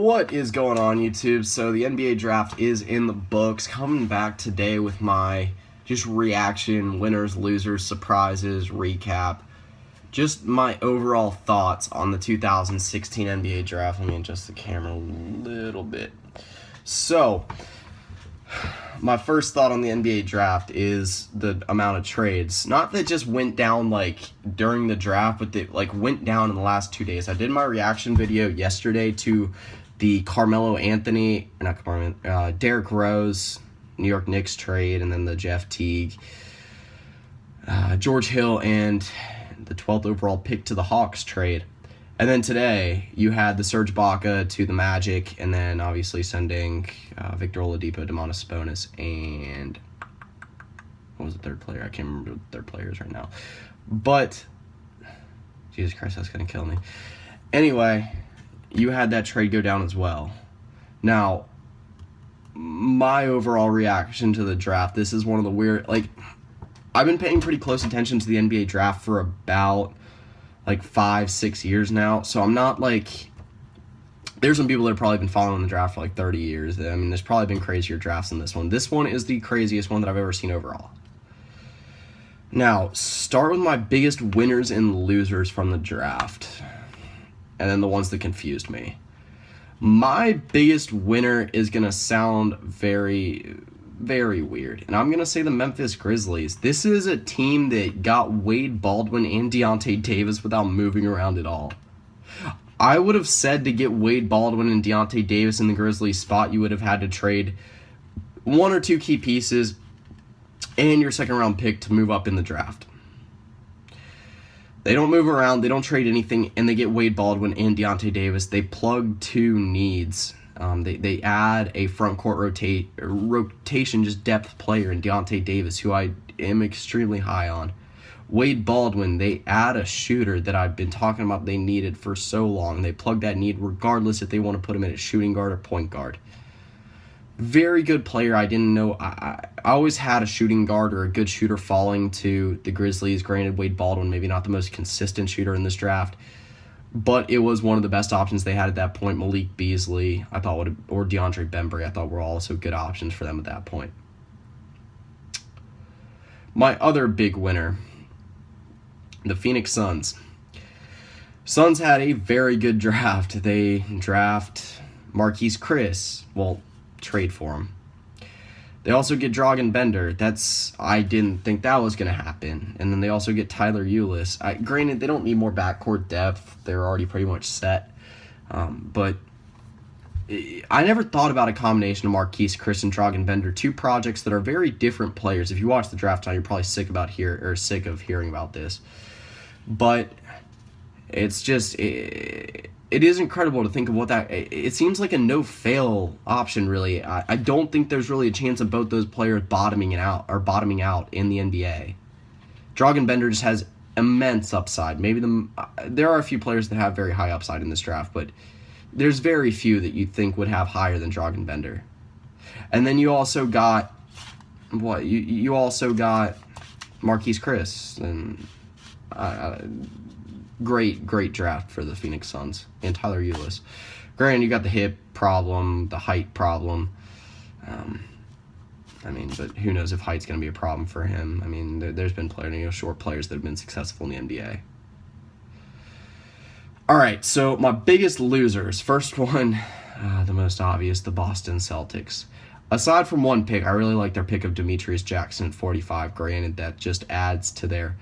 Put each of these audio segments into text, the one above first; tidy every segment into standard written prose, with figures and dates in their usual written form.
What is going on, YouTube? So the NBA draft is in the books. Coming back today with my just reaction, winners, losers, surprises, recap. Just my overall thoughts on the 2016 NBA draft. Let me adjust the camera a little bit. So, my first thought on the NBA draft is the amount of trades. Not that just went down during the draft, but that went down in the last 2 days. I did my reaction video yesterday to the Derrick Rose, New York Knicks trade, and then the Jeff Teague, George Hill, and the 12th overall pick to the Hawks trade. And then today, you had the Serge Ibaka to the Magic, and then obviously sending Victor Oladipo, Domantas Sabonis, and what was the third player? I can't remember what the third player is right now. But, Jesus Christ, that's going to kill me. Anyway, you had that trade go down as well. Now, my overall reaction to the draft, this is one of the weird, I've been paying pretty close attention to the NBA draft for about 5-6 years now, so I'm not there's some people that have probably been following the draft for 30 years. I mean, there's probably been crazier drafts than this one. This one is the craziest one that I've ever seen overall. Now, start with my biggest winners and losers from the draft, and then the ones that confused me. My biggest winner is going to sound very, very weird, and I'm going to say the Memphis Grizzlies. This is a team that got Wade Baldwin and Deontay Davis without moving around at all. I would have said to get Wade Baldwin and Deontay Davis in the Grizzlies spot, you would have had to trade one or two key pieces and your second-round pick to move up in the draft. They don't move around, they don't trade anything, and they get Wade Baldwin and Deontay Davis. They plug two needs. They add a front court rotation, just depth player in Deontay Davis, who I am extremely high on. Wade Baldwin, they add a shooter that I've been talking about they needed for so long. They plug that need regardless if they want to put him in at shooting guard or point guard. Very good player. I didn't know. I always had a shooting guard or a good shooter falling to the Grizzlies. Granted, Wade Baldwin, maybe not the most consistent shooter in this draft, but it was one of the best options they had at that point. Malik Beasley, I thought, or DeAndre Bembry, I thought were also good options for them at that point. My other big winner, the Phoenix Suns. Suns had a very good draft. They draft Marquise Chris. Well, trade for him. They also get Dragan Bender. I didn't think that was going to happen. And then they also get Tyler Ulis. Granted, they don't need more backcourt depth. They're already pretty much set. But I never thought about a combination of Marquise Chris and Dragan Bender, two projects that are very different players. If you watch the draft now, you're probably sick of hearing about this. But it's just it is incredible to think of what that. It seems like a no-fail option, really. I don't think there's really a chance of both those players bottoming out in the NBA. Dragan Bender just has immense upside. There are a few players that have very high upside in this draft, but there's very few that you think would have higher than Dragan Bender. And then you also got you also got Marquise Chris, and great draft for the Phoenix Suns, and Tyler Ulis. Granted, you got the hip problem, the height problem. But who knows if height's going to be a problem for him. There's been short players that have been successful in the NBA. All right, so my biggest losers. First one, the most obvious, the Boston Celtics. Aside from one pick, I really like their pick of Demetrius Jackson at 45. Granted, that just adds to their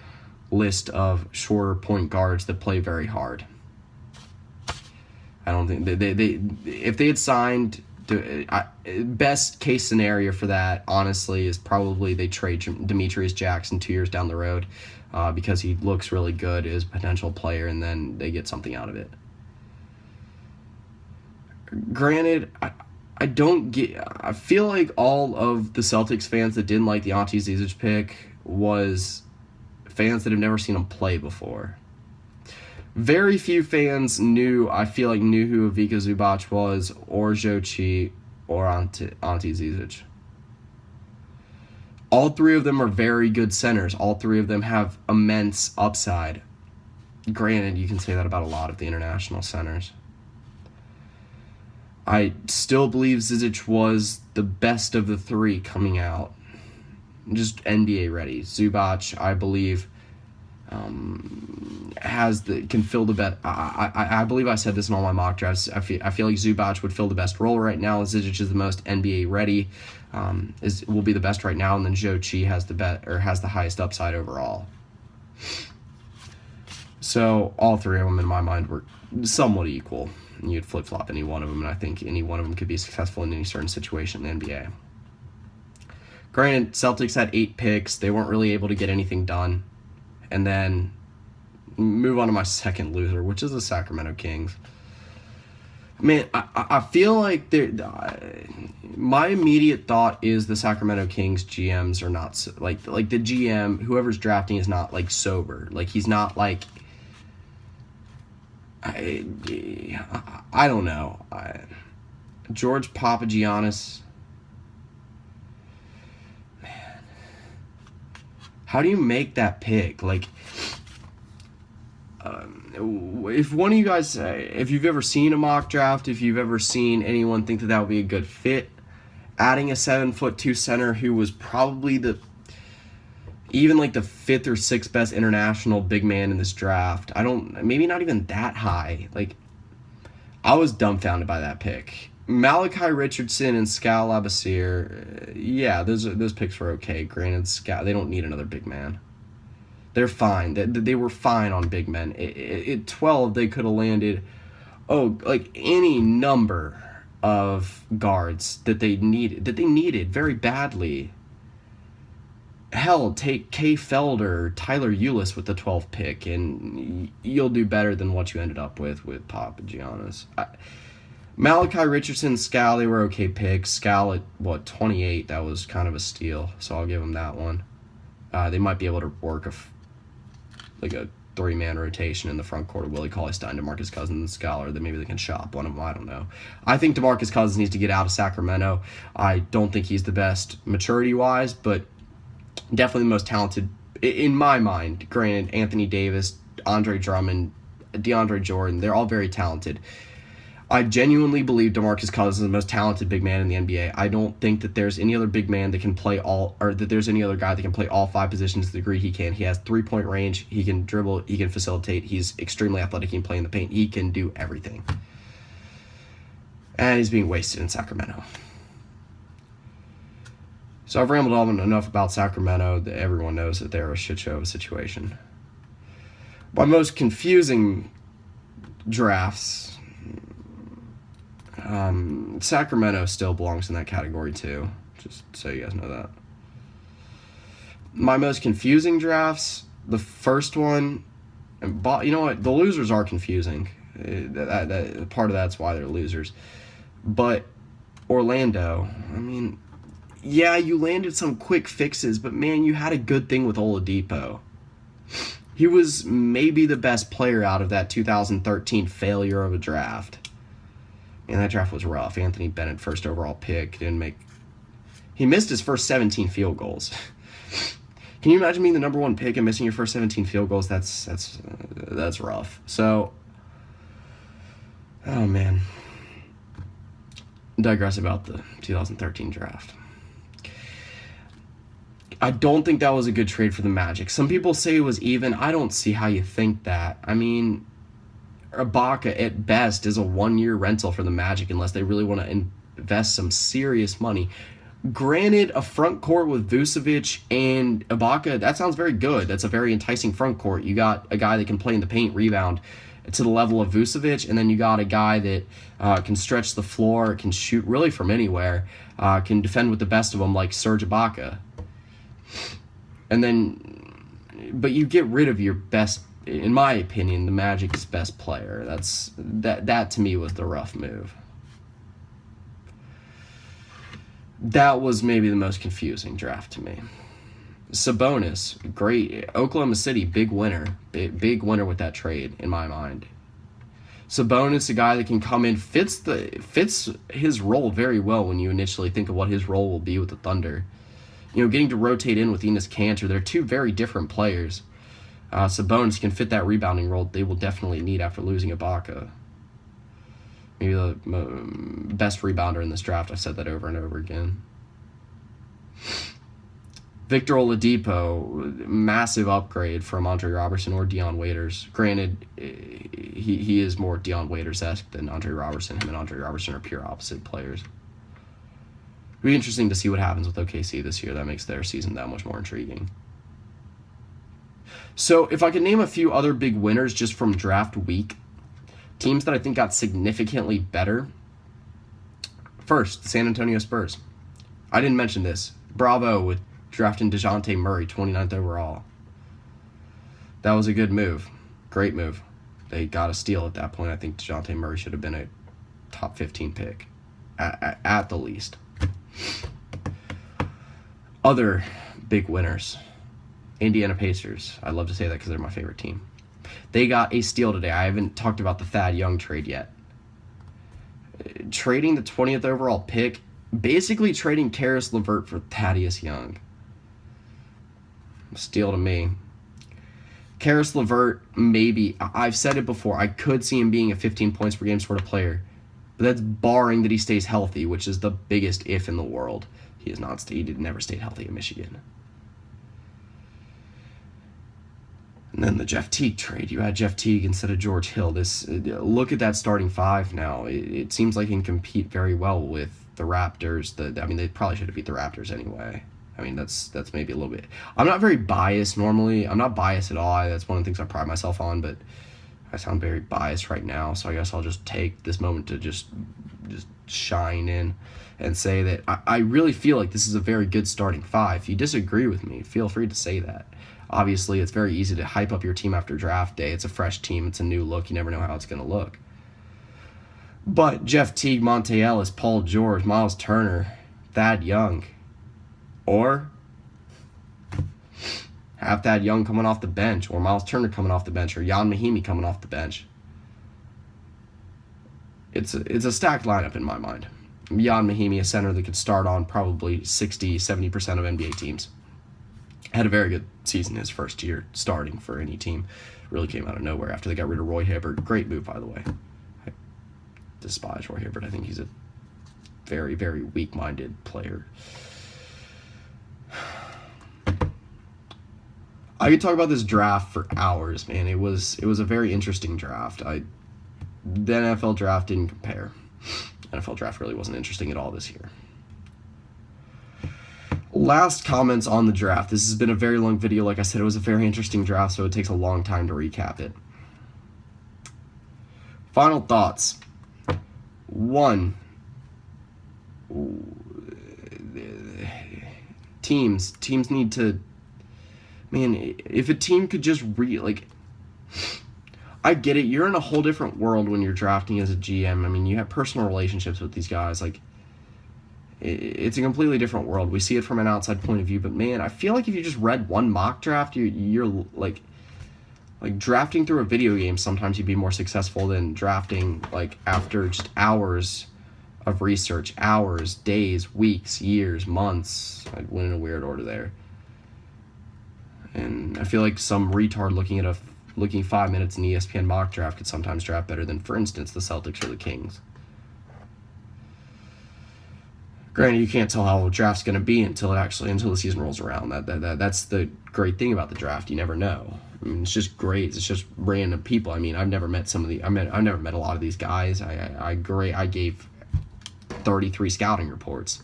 list of shorter point guards that play very hard. I don't think if they had signed, best case scenario for that, honestly, is probably they trade Demetrius Jackson 2 years down the road because he looks really good as a potential player, and then they get something out of it. Granted, I feel like all of the Celtics fans that didn't like the Ante Zizic pick was fans that have never seen him play before. Very few fans knew who Ivica Zubac was, or Jokic, or Ante Zizic. All three of them are very good centers. All three of them have immense upside. Granted, you can say that about a lot of the international centers. I still believe Zizic was the best of the three coming out. Just NBA ready. Zubac, I believe, can fill the best. I believe I said this in all my mock drafts. I feel like Zubac would fill the best role right now. Zizic is the most NBA ready. Will be the best right now, and then Zhou Qi has the highest upside overall. So all three of them in my mind were somewhat equal. And you'd flip flop any one of them, and I think any one of them could be successful in any certain situation in the NBA. Granted, Celtics had 8 picks. They weren't really able to get anything done. And then move on to my second loser, which is the Sacramento Kings. Man, I feel like my immediate thought is the Sacramento Kings GMs are not like the GM, whoever's drafting is not like sober. Like he's not like I don't know. George Papagiannis. Man, how do you make that pick? Like, if one of you guys, if you've ever seen a mock draft, if you've ever seen anyone think that would be a good fit, adding a 7'2" center who was probably even like the 5th or 6th best international big man in this draft. Maybe not even that high. Like, I was dumbfounded by that pick. Malachi Richardson and Skal Labissiere, yeah, those picks were okay. Granted, they don't need another big man. They're fine. They were fine on big men. At 12, they could have landed, like any number of guards that they needed very badly. Hell, take Kay Felder, Tyler Ulis with the 12th pick, and you'll do better than what you ended up with Papagiannis. Malachi Richardson, Skal, they were okay picks. Skal at 28, that was kind of a steal, so I'll give them that one. They might be able to work a 3-man rotation in the front court of Willie Cauley-Stein, DeMarcus Cousins, and Skal, or that maybe they can shop one of them. I don't know. I think DeMarcus Cousins needs to get out of Sacramento. I don't think he's the best maturity-wise, but definitely the most talented in my mind. Granted, Anthony Davis, Andre Drummond, DeAndre Jordan, they're all very talented. I genuinely believe DeMarcus Cousins is the most talented big man in the NBA. I don't think that there's any other big man that can play that there's any other guy that can play all 5 positions to the degree he can. He has 3-point range. He can dribble. He can facilitate. He's extremely athletic. He can play in the paint. He can do everything. And he's being wasted in Sacramento. So I've rambled on enough about Sacramento that everyone knows that they're a shit show of a situation. My most confusing drafts, Sacramento still belongs in that category too, just so you guys know that. My most confusing drafts, the first one, you know what, the losers are confusing. That part of that's why they're losers. But Orlando, I mean, yeah, you landed some quick fixes, but man, you had a good thing with Oladipo. He was maybe the best player out of that 2013 failure of a draft. And that draft was rough. Anthony Bennett, first overall pick, he missed his first 17 field goals. Can you imagine being the number 1 pick and missing your first 17 field goals? That's rough. So, oh man. Digress about the 2013 draft. I don't think that was a good trade for the Magic. Some people say it was even. I don't see how you think that. I mean, Ibaka at best is a 1-year rental for the Magic unless they really want to invest some serious money. Granted, a front court with Vucevic and Ibaka, that sounds very good. That's a very enticing front court. You got a guy that can play in the paint, rebound to the level of Vucevic, and then you got a guy that can stretch the floor, can shoot really from anywhere, can defend with the best of them like Serge Ibaka. And then, but you get rid of your best, in my opinion, the Magic's best player. That to me was the rough move. That was maybe the most confusing draft to me. Sabonis, great. Oklahoma City, big winner. Big winner with that trade, in my mind. Sabonis, a guy that can come in, fits his role very well when you initially think of what his role will be with the Thunder. You know, getting to rotate in with Enes Kanter, they're two very different players. Sabonis can fit that rebounding role they will definitely need after losing Ibaka. Maybe the best rebounder in this draft. I've said that over and over again. Victor Oladipo, massive upgrade from Andre Robertson or Dion Waiters. Granted, he is more Dion Waiters-esque than Andre Robertson. Him and Andre Robertson are pure opposite players. It'll be interesting to see what happens with OKC this year. That makes their season that much more intriguing. So if I could name a few other big winners just from draft week, teams that I think got significantly better. First, the San Antonio Spurs. I didn't mention this. Bravo with drafting DeJounte Murray, 29th overall. That was a good move. Great move. They got a steal at that point. I think DeJounte Murray should have been a top 15 pick at the least. Other big winners. Indiana Pacers. I love to say that because they're my favorite team. They got a steal today. I haven't talked about the Thad Young trade yet. Trading the 20th overall pick, basically trading Karis LeVert for Thaddeus Young. Steal to me. Karis LeVert, maybe, I've said it before, I could see him being a 15 points per game sort of player, but that's barring that he stays healthy, which is the biggest if in the world. He never stayed healthy at Michigan. And then the Jeff Teague trade. You had Jeff Teague instead of George Hill. Look at that starting five now. It seems like he can compete very well with the Raptors. They probably should have beat the Raptors anyway. I mean, that's maybe a little bit. I'm not very biased normally. I'm not biased at all. That's one of the things I pride myself on, but I sound very biased right now, so I guess I'll just take this moment to just shine in and say that I really feel like this is a very good starting five. If you disagree with me, feel free to say that. Obviously, it's very easy to hype up your team after draft day. It's a fresh team. It's a new look. You never know how it's going to look. But Jeff Teague, Monte Ellis, Paul George, Miles Turner, Thad Young, or have Thad Young coming off the bench, or Miles Turner coming off the bench, or Jan Mahimi coming off the bench. It's a stacked lineup in my mind. Jan Mahimi, a center that could start on probably 60, 70% of NBA teams. Had a very good season his first year starting for any team. Really came out of nowhere after they got rid of Roy Hibbert. Great move, by the way. I despise Roy Hibbert. I think he's a very, very weak-minded player. I could talk about this draft for hours, man. It was a very interesting draft. The NFL draft didn't compare. NFL draft really wasn't interesting at all this year. Last comments on the draft. This has been a very long video. Like I said, it was a very interesting draft, so it takes a long time to recap it. Final thoughts. 1. Teams need to... Man, if a team could just I get it. You're in a whole different world when you're drafting as a GM. I mean, you have personal relationships with these guys. It's a completely different world. We see it from an outside point of view, but man, I feel like if you just read one mock draft, you're like drafting through a video game. Sometimes you'd be more successful than drafting after just hours of research, hours, days, weeks, years, months. I went in a weird order there. And I feel like some retard looking 5 minutes in ESPN mock draft could sometimes draft better than, for instance, the Celtics or the Kings. Granted, you can't tell how a draft's going to be until the season rolls around. That's the great thing about the draft. You never know. I mean, it's just great. It's just random people. I mean, I've never met I've never met a lot of these guys. I gave 33 scouting reports.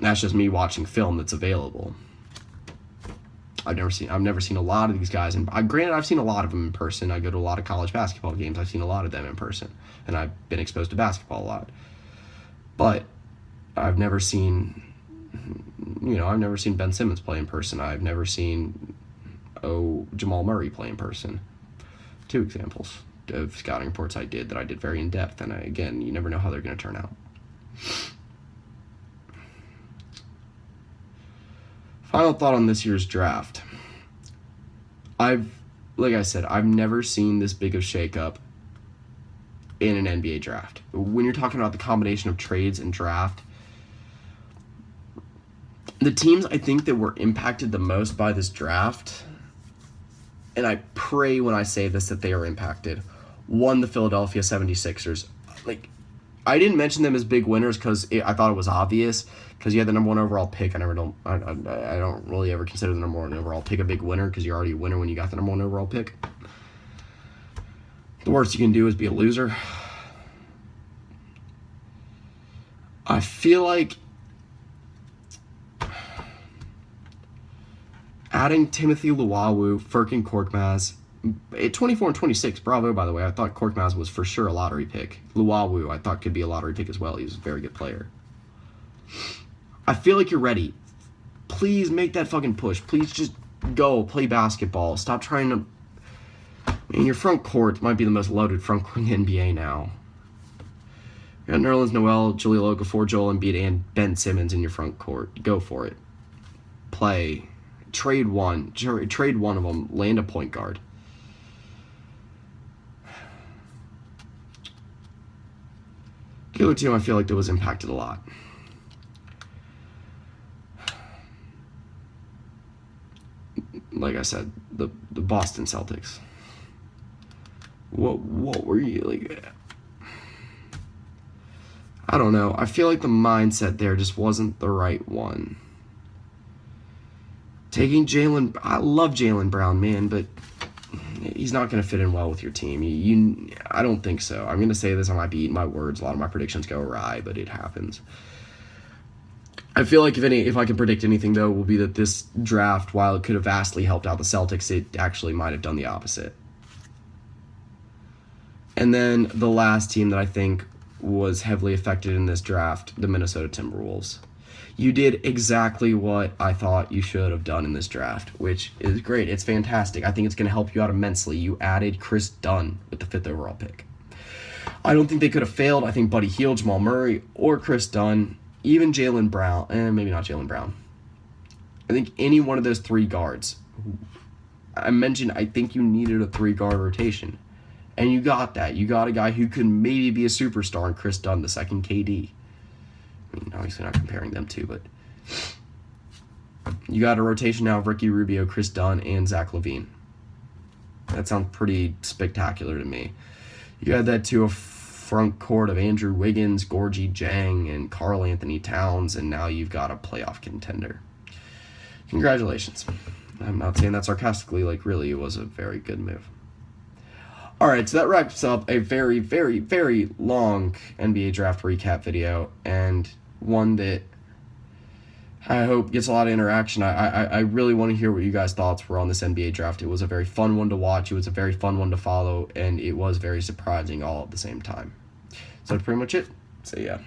That's just me watching film that's available. I've never seen a lot of these guys, and granted, I've seen a lot of them in person. I go to a lot of college basketball games. I've seen a lot of them in person, and I've been exposed to basketball a lot. But I've never seen Ben Simmons play in person. I've never seen Jamal Murray play in person. 2 examples of scouting reports I did very in depth, and again, you never know how they're going to turn out. Final thought on this year's draft. Like I said, I've never seen this big of shakeup in an NBA draft. When you're talking about the combination of trades and draft, the teams I think that were impacted the most by this draft, and I pray when I say this that they are impacted, won the Philadelphia 76ers. Like, I didn't mention them as big winners because I thought it was obvious, because you had the number 1 overall pick. I don't really ever consider the number 1 overall pick a big winner, because you're already a winner when you got the number 1 overall pick. The worst you can do is be a loser. I feel like adding Timothy Luwawu, Furkan Korkmaz, at 24 and 26, bravo, by the way. I thought Korkmaz was for sure a lottery pick. Luwawu, I thought, could be a lottery pick as well. He was a very good player. I feel like you're ready. Please make that fucking push. Please just go play basketball. Stop trying to... I mean, your front court might be the most loaded front court in the NBA now. You got Nerlens Noel, Jahlil Okafor, Joel Embiid, and Ben Simmons in your front court. Go for it. Play. Trade one of them. Land a point guard. The other team I feel like that was impacted a lot. Like I said, the Boston Celtics. What were you like? I don't know. I feel like the mindset there just wasn't the right one. Taking Jaylen, I love Jaylen Brown, man, but he's not going to fit in well with your team. I don't think so. I'm going to say this, I might be eating my words. A lot of my predictions go awry, but it happens. I feel like if I can predict anything, though, will be that this draft, while it could have vastly helped out the Celtics, it actually might have done the opposite. And then the last team that I think was heavily affected in this draft, the Minnesota Timberwolves. You did exactly what I thought you should have done in this draft, which is great. It's fantastic. I think it's going to help you out immensely. You added Chris Dunn with the 5th overall pick. I don't think they could have failed. I think Buddy Hield, Jamal Murray, or Chris Dunn, even Jaylen Brown, maybe not Jaylen Brown. I think any one of those 3 guards. I mentioned I think you needed a 3-guard rotation. And you got that. You got a guy who could maybe be a superstar in Chris Dunn, the second KD. I mean, obviously not comparing them two, but you got a rotation now of Ricky Rubio, Chris Dunn, and Zach LaVine. That sounds pretty spectacular to me. You add that to a front court of Andrew Wiggins, Gorgie Jang, and Karl Anthony Towns, and now you've got a playoff contender. Congratulations. I'm not saying that sarcastically, like really, it was a very good move. Alright, so that wraps up a very, very, very long NBA draft recap video, and one that I hope gets a lot of interaction. I really want to hear what you guys' thoughts were on this NBA draft. It was a very fun one to watch, it was a very fun one to follow, and it was very surprising all at the same time. So that's pretty much it. So yeah.